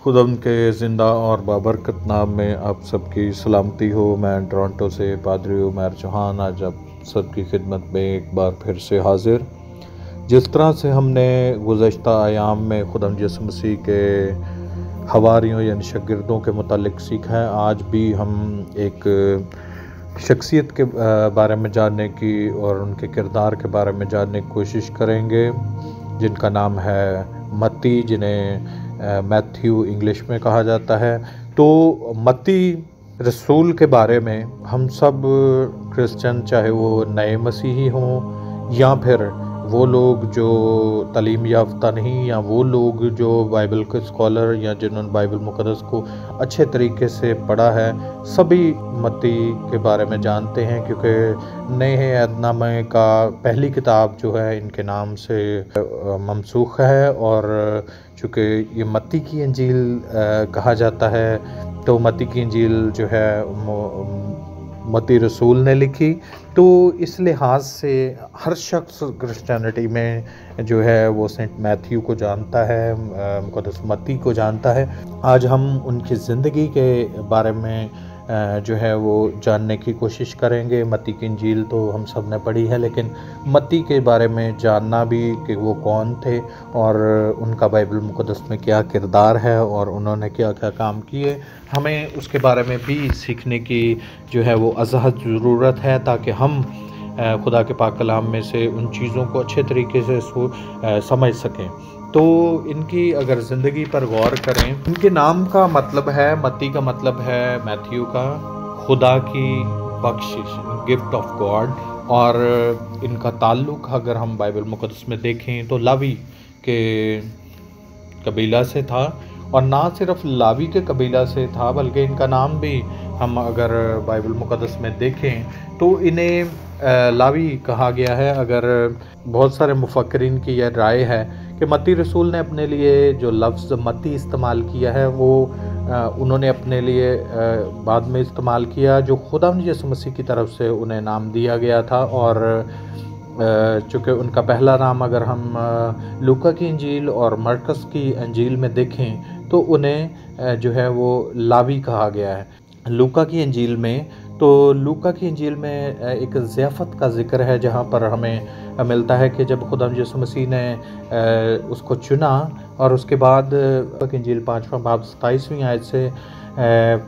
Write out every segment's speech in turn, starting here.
खुदावंद के ज़िंदा और बाबरकत नाम में आप सबकी सलामती हो। मैं टोरंटो से पादरी उमर चौहान आज आप सबकी खिदमत में एक बार फिर से हाजिर। जिस तरह से हमने गुज़श्ता अयाम में खुदावंद यीशु मसीह के हवारियों यानी शागिर्दों के मुतालिक सीखा है, आज भी हम एक शख्सियत के बारे में जानने की और उनके किरदार के बारे में जानने की कोशिश करेंगे, जिनका नाम है मत्ती, जिन्हें मैथ्यू इंग्लिश में कहा जाता है। तो मत्ती रसूल के बारे में हम सब क्रिश्चियन, चाहे वो नए मसीही हों या फिर वो लोग जो तालीम याफ्ता नहीं, या वो लोग जो बाइबल के स्कॉलर या जिन्होंने बाइबल मुक़द्दस को अच्छे तरीके से पढ़ा है, सभी मत्ती के बारे में जानते हैं, क्योंकि नए अहदनामे का पहली किताब जो है इनके नाम से ममसूख है। और चूँकि ये मत्ती की इंजील कहा जाता है, तो मत्ती की इंजील जो है मत्ती रसूल ने लिखी। तो इस लिहाज से हर शख्स क्रिश्चियनिटी में जो है वो सेंट मैथ्यू को जानता है, मुक़द्दस मत्ती को जानता है। आज हम उनकी ज़िंदगी के बारे में जो है वो जानने की कोशिश करेंगे। मत्ती की इंजील तो हम सब ने पढ़ी है, लेकिन मत्ती के बारे में जानना भी कि वो कौन थे और उनका बाइबल मुक़द्दस में क्या किरदार है और उन्होंने क्या क्या काम किए, हमें उसके बारे में भी सीखने की जो है वो अज़हद ज़रूरत है, ताकि हम खुदा के पाक कलाम में से उन चीज़ों को अच्छे तरीके से समझ सकें। तो इनकी अगर ज़िंदगी पर गौर करें, इनके नाम का मतलब है, मत्ती का मतलब है मैथ्यू का खुदा की बख्शिश, गिफ्ट ऑफ गॉड। और इनका ताल्लुक़ अगर हम बाइबल मुक़द्दस में देखें तो लावी के कबीला से था, और ना सिर्फ लावी के कबीला से था बल्कि इनका नाम भी हम अगर बाइबल मुक़द्दस में देखें तो इन्हें लावी कहा गया है। अगर बहुत सारे मुफक्किरीन की यह राय है कि मत्ती रसूल ने अपने लिए जो लफ्ज़ मत्ती इस्तेमाल किया है वो उन्होंने अपने लिए बाद में इस्तेमाल किया, जो खुदावंद यीशु मसीह की तरफ से उन्हें नाम दिया गया था। और चूँकि उनका पहला नाम अगर हम लूका की इंजील और मरकस की इंजील में देखें तो उन्हें जो है वो लावी कहा गया है। लूका की इंजील में, तो लूका की इंजील में एक ज़ियाफ़त का ज़िक्र है, जहाँ पर हमें मिलता है कि जब खुदावंद यीशु मसीह ने उसको चुना, और उसके बाद की इंजील 5वां बाब 27वीं आयत से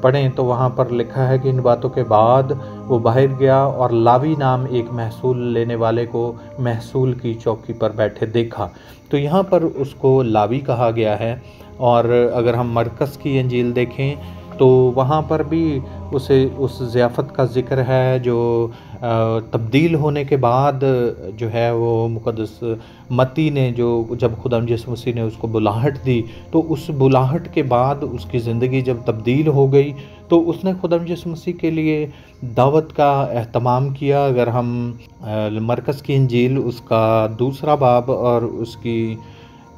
पढ़ें तो वहाँ पर लिखा है कि इन बातों के बाद वो बाहर गया और लावी नाम एक महसूल लेने वाले को महसूल की चौकी पर बैठे देखा। तो यहाँ पर उसको लावी कहा गया है। और अगर हम मरकस की इंजील देखें तो वहाँ पर भी उसे उस ज़ियाफ़त का ज़िक्र है, जो तब्दील होने के बाद जो है वो मुक़द्दस मत्ती ने जो जब खुदावंद यीशु मसीह ने उसको बुलाहट दी, तो उस बुलाहट के बाद उसकी ज़िंदगी जब तब्दील हो गई तो उसने खुदावंद यीशु मसीह के लिए दावत का एहतमाम किया। अगर हम मरकस की इंजील उसका 2 बाब और उसकी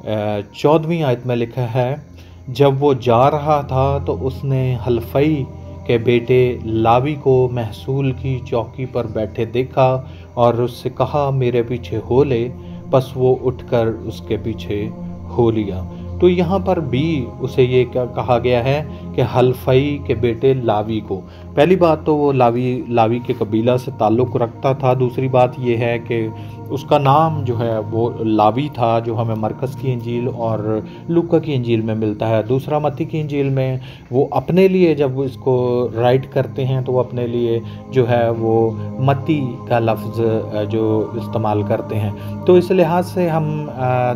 14वीं आयत में लिखा है, जब वो जा रहा था तो उसने हलफई के बेटे लावी को महसूल की चौकी पर बैठे देखा और उससे कहा, मेरे पीछे हो ले। बस वो उठकर उसके पीछे हो लिया। तो यहाँ पर भी उसे ये कहा गया है कि हलफई के बेटे लावी को। पहली बात तो वो लावी के कबीला से ताल्लुक़ रखता था। दूसरी बात ये है कि उसका नाम जो है वो लावी था, जो हमें मरकस की इंजील और लूका की इंजील में मिलता है। दूसरा, मत्ती की इंजील में वो अपने लिए जब इसको राइट करते हैं तो वो अपने लिए जो है वो मत्ती का लफ्ज़ जो इस्तेमाल करते हैं। तो इस लिहाज से हम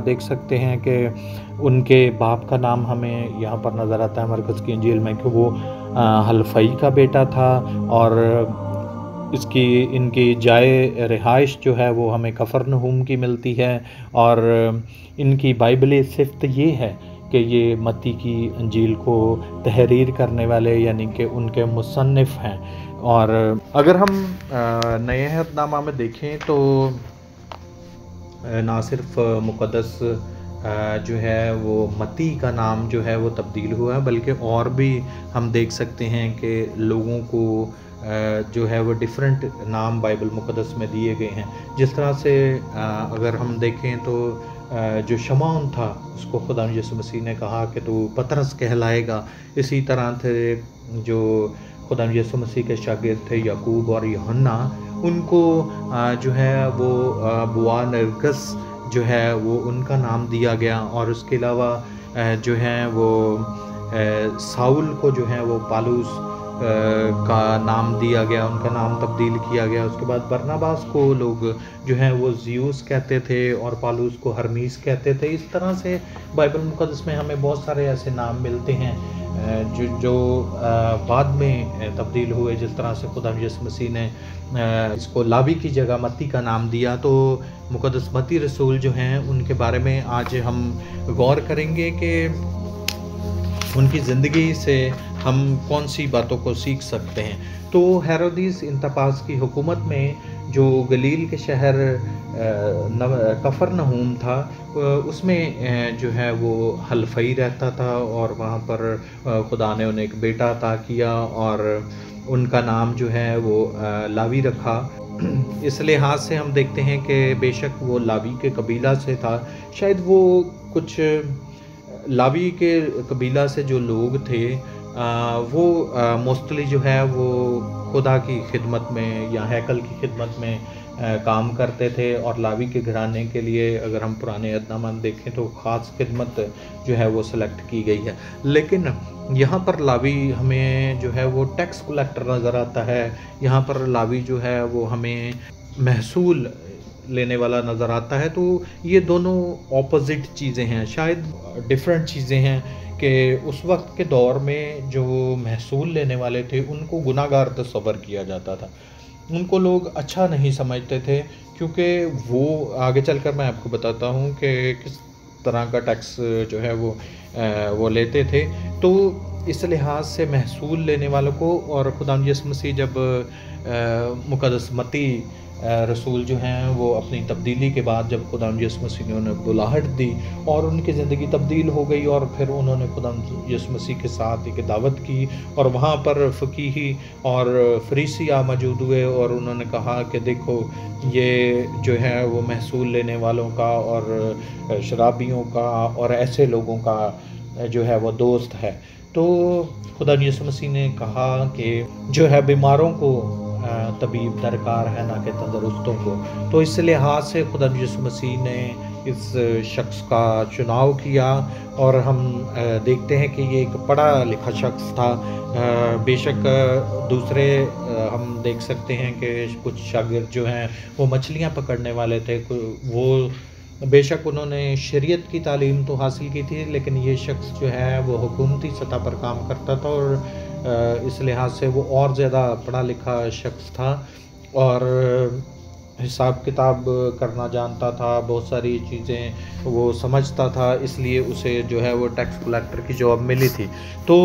देख सकते हैं कि उनके बाप का नाम हमें यहाँ पर नज़र आता है मरकस की इंजील में कि वो हलफई का बेटा था। और इनकी जाए रिहाइश जो है वो हमें कफरनहूम की मिलती है। और इनकी बाइबली सिफ़त ये है कि ये मत्ती की इंजील को तहरीर करने वाले यानी कि उनके मुसन्निफ़ हैं। और अगर हम नए अहदनामा में देखें तो ना सिर्फ मुक़द्दस जो है वो मत्ती का नाम जो है वो तब्दील हुआ है, बल्कि और भी हम देख सकते हैं कि लोगों को जो है वो डिफरेंट नाम बाइबल मुक़द्दस में दिए गए हैं। जिस तरह से अगर हम देखें तो جو शमौन था उसको खुदा यीशु मसीह ने कहा कि तू पतरस कहलाएगा। इसी तरह थे जो खुदा यीशु मसीह के शागिर्द थे याकूब और यूहन्ना, उनको जो है वो बुआनरगस जो है वो उनका नाम दिया गया। और उसके अलावा जो है वो साउल को जो है वो पालूस का नाम दिया गया, उनका नाम तब्दील किया गया। उसके बाद बरनबास को लोग जो है वो ज़ियुस कहते थे और पालूस को हरमीस कहते थे। इस तरह से बाइबल मुक़द्दस में हमें बहुत सारे ऐसे नाम मिलते हैं जो बाद में तब्दील हुए। जिस तरह से खुदा यीशु मसीह ने इसको लावी की जगह मत्ती का नाम दिया, तो मुक़द्दस मत्ती रसूल जो हैं उनके बारे में आज हम गौर करेंगे कि उनकी ज़िंदगी से हम कौन सी बातों को सीख सकते हैं। तो हेरोदिस इंतपास की हुकूमत में जो गलील के शहर कफरनहूम था, उसमें जो है वो हलफई रहता था और वहाँ पर खुदा ने उन्हें एक बेटा अता किया और उनका नाम जो है वो लावी रखा। इस लिहाज से हम देखते हैं कि बेशक वो लावी के कबीला से था। शायद वो कुछ लावी के कबीला से जो लोग थे वो मोस्टली जो है वो खुदा की खिदमत में या हैकल की खिदमत में काम करते थे। और लावी के घराने के लिए अगर हम पुराने अहदनामा देखें तो ख़ास खिदमत जो है वो सेलेक्ट की गई है। लेकिन यहाँ पर लावी हमें जो है वो टैक्स कलेक्टर नज़र आता है। यहाँ पर लावी जो है वो हमें महसूल लेने वाला नज़र आता है। तो ये दोनों ऑपोजिट चीज़ें हैं, शायद डिफरेंट चीज़ें हैं कि उस वक्त के दौर में जो महसूल लेने वाले थे उनको गुनाहगार तस्वर किया जाता था, उनको लोग अच्छा नहीं समझते थे, क्योंकि वो आगे चलकर मैं आपको बताता हूँ कि किस तरह का टैक्स जो है वो लेते थे। तो इस लिहाज से महसूल लेने वालों को, और खुदा यीशु मसीह जब मुक़द्दस मत्ती रसूल जो हैं वो अपनी तब्दीली के बाद जब खुदा यीशु मसीह ने उन्हें बुलाहट दी और उनकी ज़िंदगी तब्दील हो गई, और फिर उन्होंने खुदा यीशु मसीह के साथ एक दावत की और वहाँ पर फ़कीही और फरीसिया मौजूद हुए और उन्होंने कहा कि देखो ये जो है वो महसूल लेने वालों का और शराबियों का और ऐसे लोगों का जो है वो दोस्त है। तो खुदा यीशु मसीह ने कहा कि जो है बीमारों को तबीब दरकार है, ना कि तंदुरुस्तों को। तो इस लिहाज से खुदा यीशु मसीह ने इस शख्स का चुनाव किया और हम देखते हैं कि ये एक पढ़ा लिखा शख्स था। बेशक दूसरे हम देख सकते हैं कि कुछ शागिर्द जो हैं वो मछलियां पकड़ने वाले थे, वो बेशक उन्होंने शरीयत की तालीम तो हासिल की थी, लेकिन ये शख्स जो है वो हुकूमती सतह पर काम करता था और इस लिहाज से वो और ज़्यादा पढ़ा लिखा शख्स था और हिसाब किताब करना जानता था, बहुत सारी चीज़ें वो समझता था, इसलिए उसे जो है वो टैक्स कलेक्टर की जॉब मिली थी। तो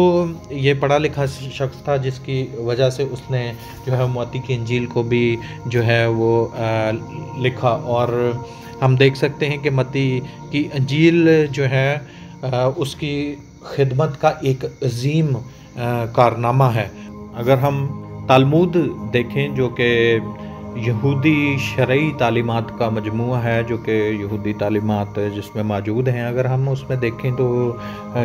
ये पढ़ा लिखा शख्स था जिसकी वजह से उसने जो है मत्ती की इंजील को भी जो है वो लिखा। और हम देख सकते हैं कि मत्ती की इंजील जो है उसकी खिदमत का एक अजीम कारनामा है। अगर हम तालमुद देखें जो कि यहूदी शरई तालीमात का मजमूआ है, जो कि यहूदी तालीमात जिसमें मौजूद हैं, अगर हम उसमें देखें तो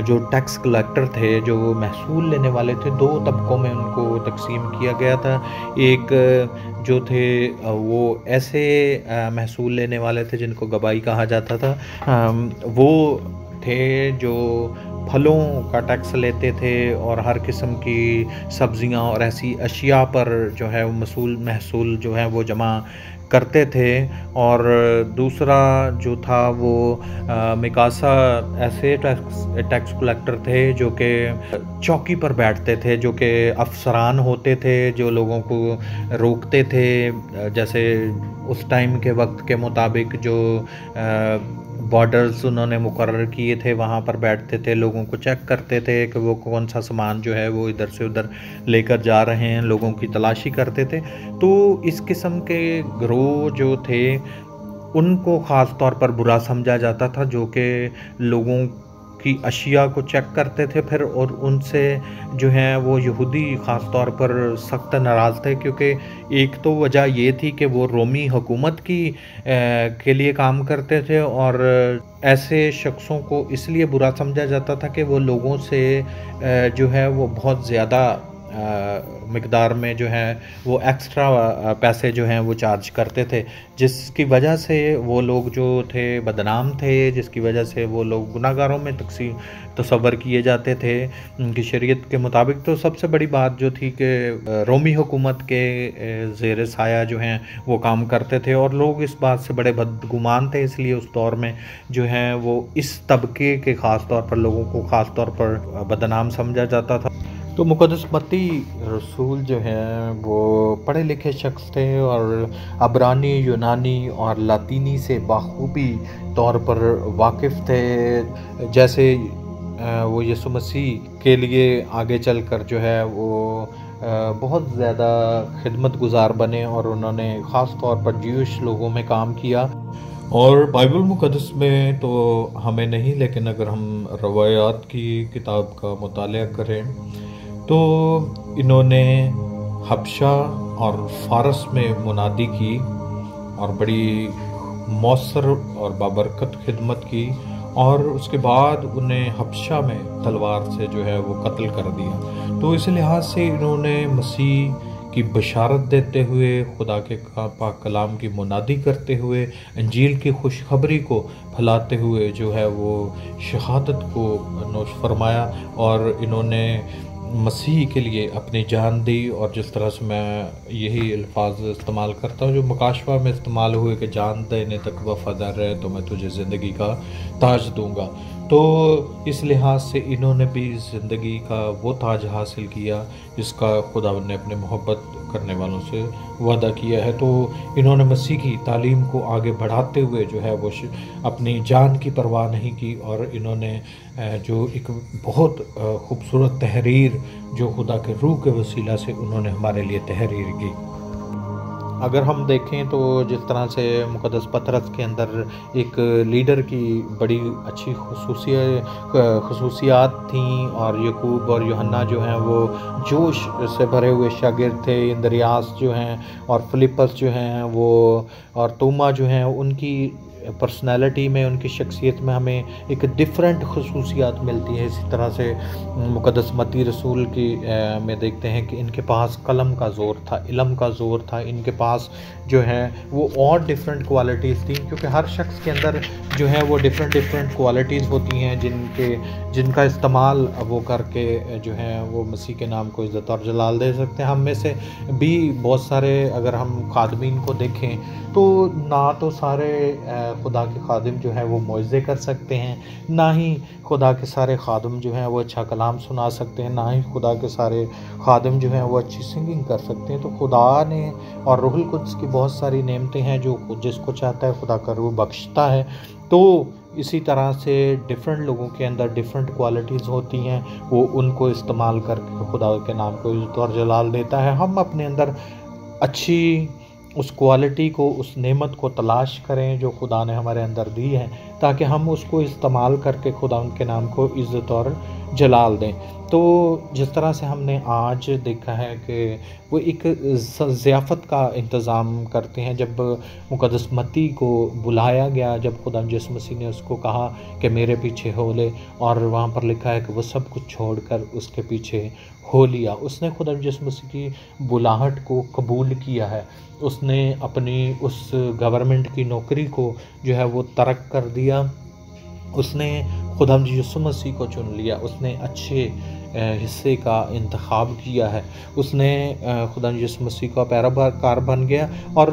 जो टैक्स कलेक्टर थे, जो महसूल लेने वाले थे, दो तबकों में उनको तकसीम किया गया था। एक जो थे वो ऐसे महसूल लेने वाले थे जिनको गवाही कहा जाता था, वो थे जो फलों का टैक्स लेते थे और हर किस्म की सब्जियां और ऐसी अशिया पर जो है वो महसूल जो है वो जमा करते थे। और दूसरा जो था वो मिकासा ऐसे टैक्स कलेक्टर थे जो कि चौकी पर बैठते थे, जो कि अफसरान होते थे, जो लोगों को रोकते थे, जैसे उस टाइम के वक्त के मुताबिक जो बॉर्डर्स उन्होंने मुकर्रर किए थे वहाँ पर बैठते थे, लोगों को चेक करते थे कि वो कौन सा सामान जो है वो इधर से उधर लेकर जा रहे हैं, लोगों की तलाशी करते थे। तो इस किस्म के गिरोह जो थे उनको ख़ास तौर पर बुरा समझा जाता था, जो कि लोगों की अशिया को चेक करते थे फिर, और उनसे जो हैं वो यहूदी ख़ास तौर पर सख्त नाराज़ थे, क्योंकि एक तो वजह ये थी कि वो रोमी हुकूमत के लिए काम करते थे, और ऐसे शख्सों को इसलिए बुरा समझा जाता था कि वो लोगों से जो है वो बहुत ज़्यादा मिक़दार में जो है वो एक्स्ट्रा पैसे जो हैं वो चार्ज करते थे, जिसकी वजह से वो लोग जो थे बदनाम थे, जिसकी वजह से वो लोग गुनाहगारों में तस्वर किए जाते थे उनकी शरीयत के मुताबिक। तो सबसे बड़ी बात जो थी कि रोमी हुकूमत के ज़ेर साया जो हैं वो काम करते थे, और लोग इस बात से बड़े बदगुमान थे, इसलिए उस दौर में जो हैं वो इस तबके के ख़ास तौर पर लोगों को ख़ास तौर पर बदनाम समझा जाता था। तो मुक़द्दस मत्ती रसूल जो हैं वो पढ़े लिखे शख्स थे, और अब्रानी, यूनानी और लातीनी से बाखूबी तौर पर वाकिफ़ थे। जैसे वो यीशु मसीह के लिए आगे चलकर जो है वो बहुत ज़्यादा खिदमत गुज़ार बने, और उन्होंने ख़ास तौर पर ज्यूइश लोगों में काम किया। और बाइबल मुक़द्दस में तो हमें नहीं, लेकिन अगर हम रवायात की किताब का मुताला करें तो इन्होंने हबशा और फ़ारस में मुनादी की, और बड़ी मौसर और बाबरकत खिदमत की, और उसके बाद उन्हें हबशा में तलवार से जो है वो कत्ल कर दिया। तो इस लिहाज से इन्होंने मसीह की बशारत देते हुए, खुदा के पाक कलाम की मुनादी करते हुए, इंजील की खुशखबरी को फैलाते हुए जो है वो शहादत को नोश फरमाया, और इन्होंने मसीह के लिए अपनी जान दी। और जिस तरह से मैं यही अल्फाज इस्तेमाल करता हूँ जो मुकाशवा में इस्तेमाल हुए कि जान देने तक वफ़ादार रहे तो मैं तुझे ज़िंदगी का ताज दूँगा। तो इस लिहाज से इन्होंने भी ज़िंदगी का वो ताज हासिल किया जिसका खुदा ने अपने मोहब्बत करने वालों से वादा किया है। तो इन्होंने मसीह की तालीम को आगे बढ़ाते हुए जो है वो अपनी जान की परवाह नहीं की, और इन्होंने जो एक बहुत खूबसूरत तहरीर जो खुदा के रूह के वसीला से उन्होंने हमारे लिए तहरीर की। अगर हम देखें तो जिस तरह से मुक़द्दस पतरस के अंदर एक लीडर की बड़ी अच्छी खसूसियात थीं, और यकूब और यूहन्ना जो हैं वो जोश से भरे हुए शागिर्द थे, इंद्रियास जो हैं और फिलिपस जो हैं वो और तोमा जो हैं, उनकी पर्सनैलिटी में, उनकी शख्सियत में हमें एक डिफरेंट खसूसियात मिलती है। इसी तरह से मुक़द्दस मत्ती रसूल की में देखते हैं कि इनके पास कलम का ज़ोर था, इल्म का ज़ोर था, इनके पास जो है वो और डिफरेंट क्वालिटीज़ थी, क्योंकि हर शख्स के अंदर जो है वो डिफरेंट क्वालिटीज़ होती हैं जिनका इस्तेमाल वो करके जो है वो मसीह के नाम को इज़्ज़त और जलाल दे सकते हैं। हम में से भी बहुत सारे अगर हम खादमीन को देखें तो ना तो सारे खुदा के खादिम जो है वो मुइज़े कर सकते हैं, ना ही खुदा के सारे खादिम जो हैं वो अच्छा कलाम सुना सकते हैं, ना ही खुदा के सारे खादिम जो हैं वो अच्छी सिंगिंग कर सकते हैं। तो खुदा ने और रूहुल कुद्स की बहुत सारी नेमतें हैं जो जिसको चाहता है खुदा का रूह बख्शता है। तो इसी तरह से डिफरेंट लोगों के अंदर डिफरेंट क्वालिटीज़ होती हैं, वो उनको इस्तेमाल करके खुदा के नाम को इज़्ज़त और जलाल देता है। हम अपने अंदर अच्छी उस क्वालिटी को, उस नेमत को तलाश करें जो खुदा ने हमारे अंदर दी है, ताकि हम उसको इस्तेमाल करके खुदा उनके नाम को इज़्ज़त और जलाल दें। तो जिस तरह से हमने आज देखा है कि वो एक ज़ियाफ़त का इंतज़ाम करते हैं। जब मुक़द्दस मत्ती को बुलाया गया, जब खुदा यीशु मसीह ने उसको कहा कि मेरे पीछे हो ले, और वहाँ पर लिखा है कि वो सब कुछ छोड़कर उसके पीछे हो लिया। उसने खुदा यीशु मसीह की बुलाहट को कबूल किया है। उसने अपनी उस गवर्नमेंट की नौकरी को जो है वो तर्क कर दिया। उसने खुदा यीशु मसीह को चुन लिया। उसने अच्छे हिस्से का इंतखाब किया है। उसने खुदा यीशु मसीह का पैरोकार बन गया, और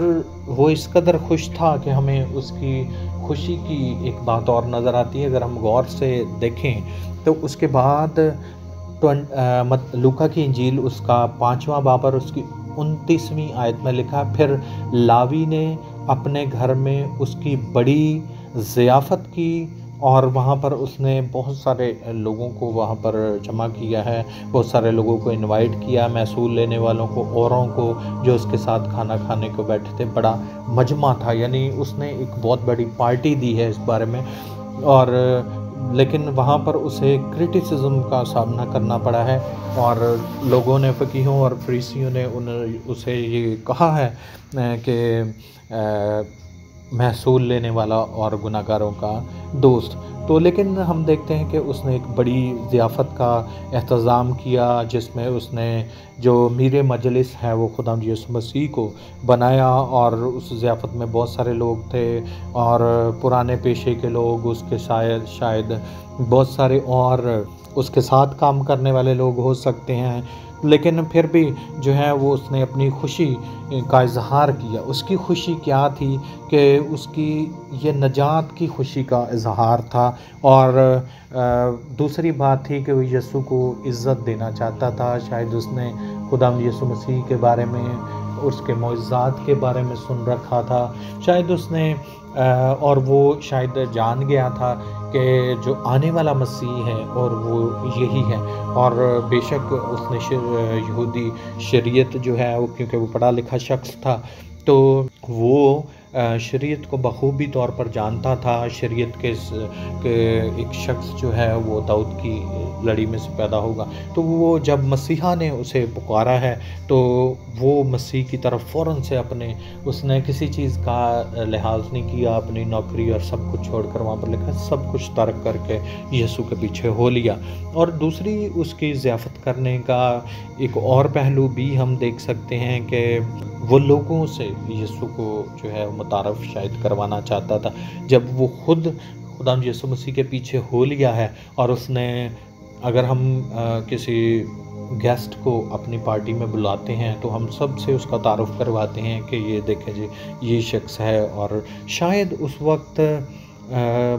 वो इस कदर खुश था कि हमें उसकी खुशी की एक बात और नज़र आती है। अगर हम गौर से देखें तो उसके बाद लूका की इंजील उसका 5वां बाब और उसकी 29वीं आयत में लिखा, फिर लावी ने अपने घर में उसकी बड़ी ज़ियाफ़त की, और वहाँ पर उसने बहुत सारे लोगों को वहाँ पर जमा किया है, बहुत सारे लोगों को इनवाइट किया, महसूल लेने वालों को, औरों को जो उसके साथ खाना खाने को बैठे थे। बड़ा मजमा था, यानी उसने एक बहुत बड़ी पार्टी दी है इस बारे में। और لیکن وہاں پر اسے کرٹیسزم کا سامنا کرنا پڑا ہے، اور لوگوں نے، فقیہوں اور فریسیوں نے اسے یہ کہا ہے کہ محصول لینے والا اور گناہ گاروں کا دوست۔ تو لیکن ہم دیکھتے ہیں کہ اس نے ایک بڑی ضیافت کا اہتمام کیا، جس میں اس نے جو میر مجلس ہے وہ خدا یسوع مسیح کو بنایا، اور اس ضیافت میں بہت سارے لوگ تھے، اور پرانے پیشے کے لوگ، اس کے شاید بہت سارے اور اس کے ساتھ کام کرنے والے لوگ ہو سکتے ہیں، لیکن پھر بھی جو ہے وہ اس نے اپنی خوشی کا اظہار کیا۔ اس کی خوشی کیا تھی کہ اس کی یہ نجات کی خوشی کا اظہار تھا، اور دوسری بات تھی کہ وہ یسوع کو عزت دینا چاہتا تھا۔ شاید اس نے خدا یسوع مسیح کے بارے میں، اس کے معجزات کے بارے میں سن رکھا تھا، شاید اس نے اور وہ شاید جان گیا تھا کہ جو آنے والا مسیح ہے اور وہ یہی ہے، اور بے شک اس نے یہودی شریعت جو ہے وہ، کیونکہ وہ پڑھا لکھا شخص تھا، تو وہ شریعت کو بخوبی طور پر جانتا تھا۔ شریعت کے ایک شخص جو ہے وہ داؤد کی لڑی میں سے پیدا ہوگا، تو وہ جب مسیحا نے اسے پکارا ہے تو وہ مسیح کی طرف فوراً سے اس نے کسی چیز کا لحاظ نہیں کیا، اپنی نوکری اور سب کچھ چھوڑ کر، وہاں پر لکھا سب کچھ ترک کر کے یسوع کے پیچھے ہو لیا۔ اور دوسری اس کی ضیافت کرنے کا ایک اور پہلو بھی ہم دیکھ سکتے ہیں کہ وہ لوگوں سے یسوع کو جو ہے متعارف شاید کروانا چاہتا تھا۔ جب وہ خود خدا یسوع مسیح کے پیچھے ہو لیا ہے، اور اس نے، اگر ہم کسی گیسٹ کو اپنی پارٹی میں بلاتے ہیں تو ہم سب سے اس کا تعارف کرواتے ہیں کہ یہ دیکھیں جی یہ شخص ہے، اور شاید اس وقت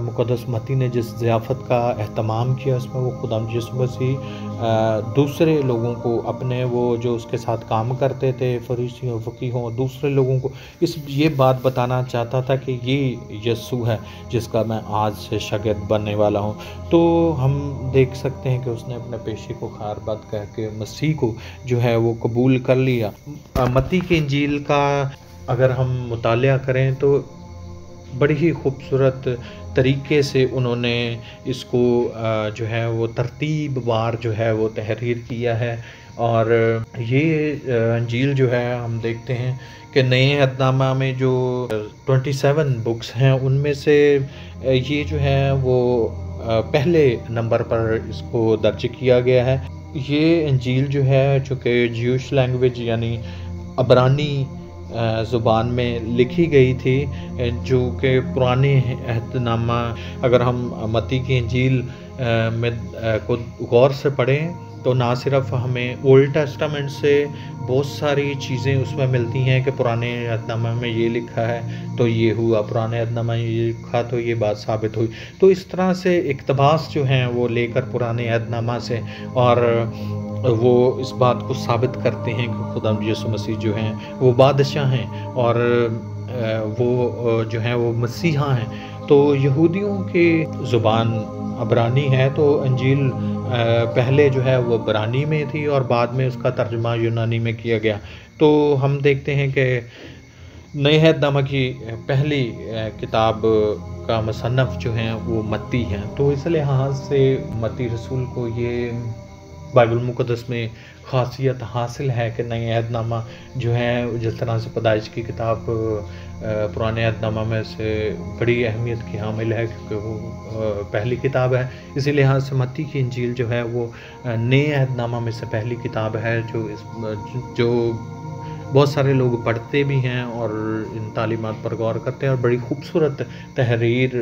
مقدس متی نے جس ضیافت کا اہتمام کیا اس میں وہ خدا یسوع مسیح دوسرے لوگوں کو، اپنے وہ جو اس کے ساتھ کام کرتے تھے، فریسیوں، فقیہوں، دوسرے لوگوں کو یہ بات بتانا چاہتا تھا کہ یہ یسوع ہے جس کا میں آج سے شاگرد بننے والا ہوں۔ تو ہم دیکھ سکتے ہیں کہ اس نے اپنے پیشے کو خیر بات کہہ کے مسیح کو جو ہے وہ قبول کر لیا۔ متی کی انجیل کا اگر ہم مطالعہ کریں تو بڑی ہی خوبصورت طریقے سے انہوں نے اس کو جو ہے وہ ترتیب وار جو ہے وہ تحریر کیا ہے، اور یہ انجیل جو ہے ہم دیکھتے ہیں کہ نئے عہد نامہ میں جو 27 بکس ہیں ان میں سے یہ جو ہے وہ پہلے نمبر پر اس کو درج کیا گیا ہے۔ یہ انجیل جو ہے چونکہ جیوش لینگویج یعنی عبرانی زبان میں لکھی گئی تھی، جو کہ پرانے عہد نامہ، اگر ہم متی کی انجیل میں کو غور سے پڑھیں تو نہ صرف ہمیں اولڈ ٹیسٹامنٹ سے بہت ساری چیزیں اس میں ملتی ہیں کہ پرانے عہد نامہ میں یہ لکھا ہے تو یہ ہوا، پرانے عہد نامہ میں یہ لکھا تو یہ بات ثابت ہوئی، تو اس طرح سے اقتباس جو ہیں وہ لے کر پرانے عہد نامہ سے، اور وہ اس بات کو ثابت کرتے ہیں کہ خدا یسوع مسیح جو ہیں وہ بادشاہ ہیں، اور وہ جو ہیں وہ مسیحا ہیں۔ تو یہودیوں کی زبان عبرانی ہے، تو انجیل پہلے جو ہے وہ عبرانی میں تھی اور بعد میں اس کا ترجمہ یونانی میں کیا گیا۔ تو ہم دیکھتے ہیں کہ نئے عہد نامہ کی پہلی کتاب کا مصنف جو ہیں وہ متی ہیں، تو اس لحاظ سے متی رسول کو یہ بائبل مقدس میں خاصیت حاصل ہے کہ نئے عہد نامہ جو ہے جس طرح سے پیدائش کی کتاب پرانے عہد نامہ میں سے بڑی اہمیت کی حامل ہے کیونکہ وہ پہلی کتاب ہے، اسی لحاظ سے متی کی انجیل جو ہے وہ نئے عہد نامہ میں سے پہلی کتاب ہے جو بہت سارے لوگ پڑھتے بھی ہیں اور ان تعلیمات پر غور کرتے ہیں، اور بڑی خوبصورت تحریر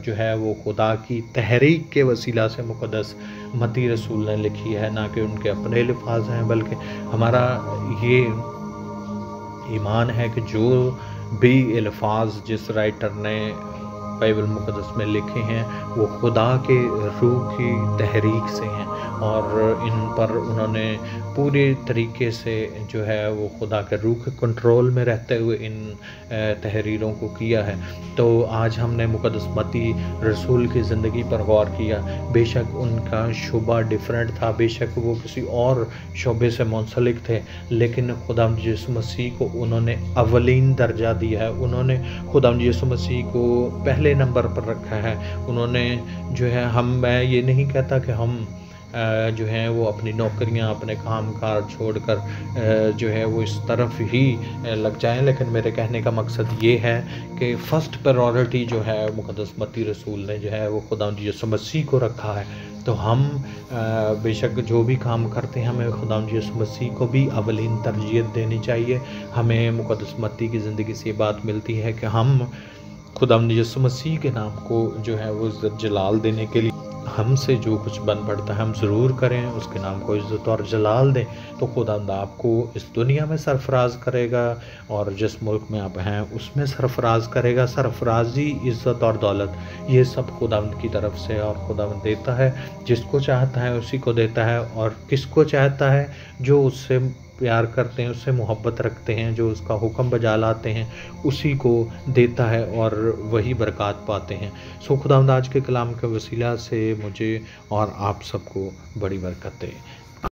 جو ہے وہ خدا کی تحریک کے وسیلہ سے مقدس متی رسول نے لکھی ہے، نہ کہ ان کے اپنے الفاظ ہیں، بلکہ ہمارا یہ ایمان ہے کہ جو بھی الفاظ جس رائٹر نے بائبل مقدس میں لکھے ہیں وہ خدا کے روح کی تحریک سے ہیں، اور ان پر انہوں نے پورے طریقے سے جو ہے وہ خدا کے روح کے کنٹرول میں رہتے ہوئے ان تحریروں کو کیا ہے۔ تو آج ہم نے مقدس متی رسول کی زندگی پر غور کیا، بے شک ان کا شعبہ ڈیفرنٹ تھا، بے شک وہ کسی اور شعبے سے منسلک تھے، لیکن خدا یسوع مسیح کو انہوں نے اولین درجہ دیا ہے، انہوں نے خدا یسوع مسیح کو پہلے پہلے نمبر پر رکھا ہے۔ انہوں نے جو ہے میں یہ نہیں کہتا کہ ہم جو ہیں وہ اپنی نوکریاں اپنے کام کار چھوڑ کر جو ہے وہ اس طرف ہی لگ جائیں، لیکن میرے کہنے کا مقصد یہ ہے کہ فرسٹ پرائورٹی جو ہے مقدس متی رسول نے جو ہے وہ خداوند یسوع مسیح کو رکھا ہے۔ تو ہم بے شک جو بھی کام کرتے ہیں ہمیں خداوند یسوع مسیح کو بھی اولین ترجیح دینی چاہیے۔ ہمیں مقدس متی کی زندگی سے یہ بات ملتی ہے کہ ہم خداوند یسوع مسیح کے نام کو جو ہے وہ عزت جلال دینے کے لیے ہم سے جو کچھ بن پڑتا ہے ہم ضرور کریں، اس کے نام کو عزت اور جلال دیں، تو خداوند آپ کو اس دنیا میں سرفراز کرے گا اور جس ملک میں آپ ہیں اس میں سرفراز کرے گا۔ سرفرازی، عزت اور دولت یہ سب خداوند کی طرف سے، اور خداوند دیتا ہے جس کو چاہتا ہے اسی کو دیتا ہے، اور کس کو چاہتا ہے جو اس سے پیار کرتے ہیں، اس سے محبت رکھتے ہیں، جو اس کا حکم بجا لاتے ہیں اسی کو دیتا ہے اور وہی برکات پاتے ہیں۔ خداوند آج کے کلام کے وسیلہ سے مجھے اور آپ سب کو بڑی برکت دے۔